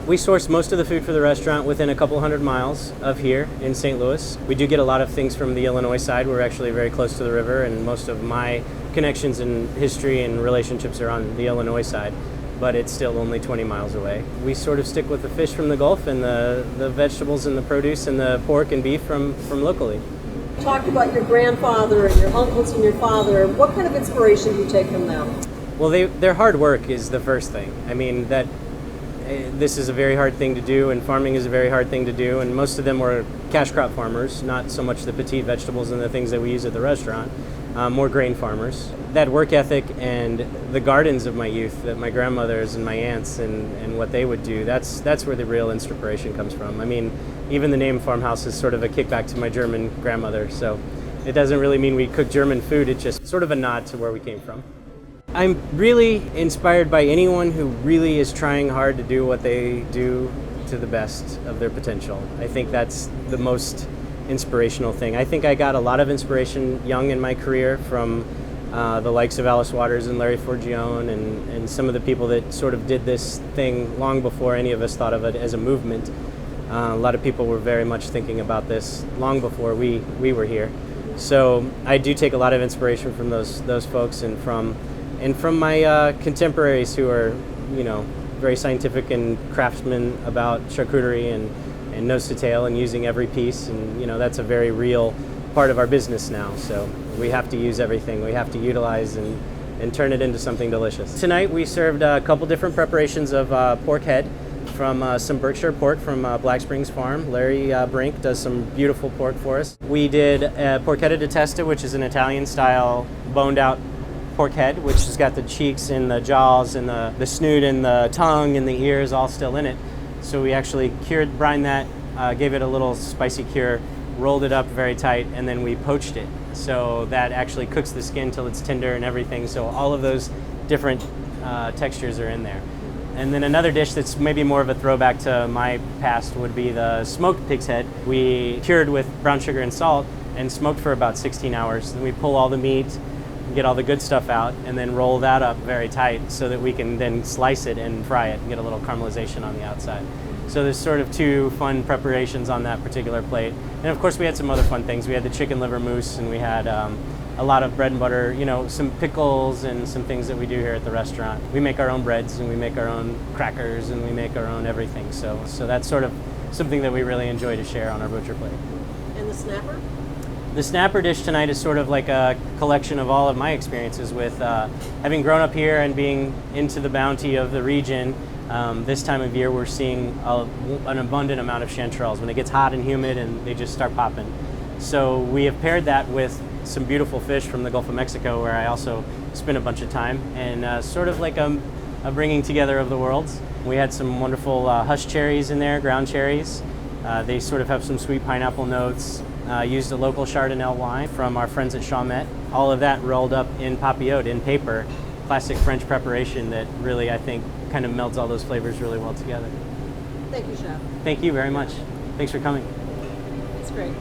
We source most of the food for the restaurant within a couple hundred miles of here in St. Louis. We do get a lot of things from the Illinois side. We're actually very close to the river, and most of my connections and history and relationships are on the Illinois side, but it's still only 20 miles away. We sort of stick with the fish from the Gulf and the vegetables and the produce and the pork and beef from locally. You talked about your grandfather and your uncles and your father. What kind of inspiration do you take from them? Well, their hard work is the first thing. I mean, this is a very hard thing to do, and farming is a very hard thing to do, and most of them were cash crop farmers, not so much the petite vegetables and the things that we use at the restaurant, more grain farmers. That work ethic and the gardens of my youth, that my grandmothers and my aunts and what they would do, that's where the real inspiration comes from. I mean, even the name Farmhaus is sort of a kickback to my German grandmother, so it doesn't really mean we cook German food, it's just sort of a nod to where we came from. I'm really inspired by anyone who really is trying hard to do what they do to the best of their potential. I think that's the most inspirational thing. I think I got a lot of inspiration young in my career from the likes of Alice Waters and Larry Forgione and some of the people that sort of did this thing long before any of us thought of it as a movement. A lot of people were very much thinking about this long before we were here. So I do take a lot of inspiration from those folks and from my contemporaries who are, very scientific and craftsmen about charcuterie and nose to tail and using every piece. And, that's a very real part of our business now. So we have to use everything. We have to utilize and turn it into something delicious. Tonight we served a couple different preparations of pork head from some Berkshire pork from Black Springs Farm. Larry Brink does some beautiful pork for us. We did porchetta di testa, which is an Italian-style boned-out pork head, which has got the cheeks and the jaws and the snoot and the tongue and the ears all still in it. So we actually brined that, gave it a little spicy cure, rolled it up very tight, and then we poached it. So that actually cooks the skin till it's tender and everything. So all of those different textures are in there. And then another dish that's maybe more of a throwback to my past would be the smoked pig's head. We cured with brown sugar and salt and smoked for about 16 hours. Then we pull all the meat, get all the good stuff out, and then roll that up very tight so that we can then slice it and fry it and get a little caramelization on the outside. So there's sort of two fun preparations on that particular plate. And of course we had some other fun things. We had the chicken liver mousse, and we had a lot of bread and butter, some pickles and some things that we do here at the restaurant. We make our own breads and we make our own crackers and we make our own everything. So that's sort of something that we really enjoy to share on our butcher plate. And the snapper? The snapper dish tonight is sort of like a collection of all of my experiences with having grown up here and being into the bounty of the region. This time of year we're seeing an abundant amount of chanterelles when it gets hot and humid and they just start popping. So we have paired that with some beautiful fish from the Gulf of Mexico, where I also spent a bunch of time, and sort of like a bringing together of the worlds. We had some wonderful hush cherries in there, ground cherries. They sort of have some sweet pineapple notes. Used a local Chardonnay wine from our friends at Chalmette. All of that rolled up in papillote, in paper, classic French preparation that really, I think, kind of melds all those flavors really well together. Thank you, Chef. Thank you very much. Thanks for coming. It's great.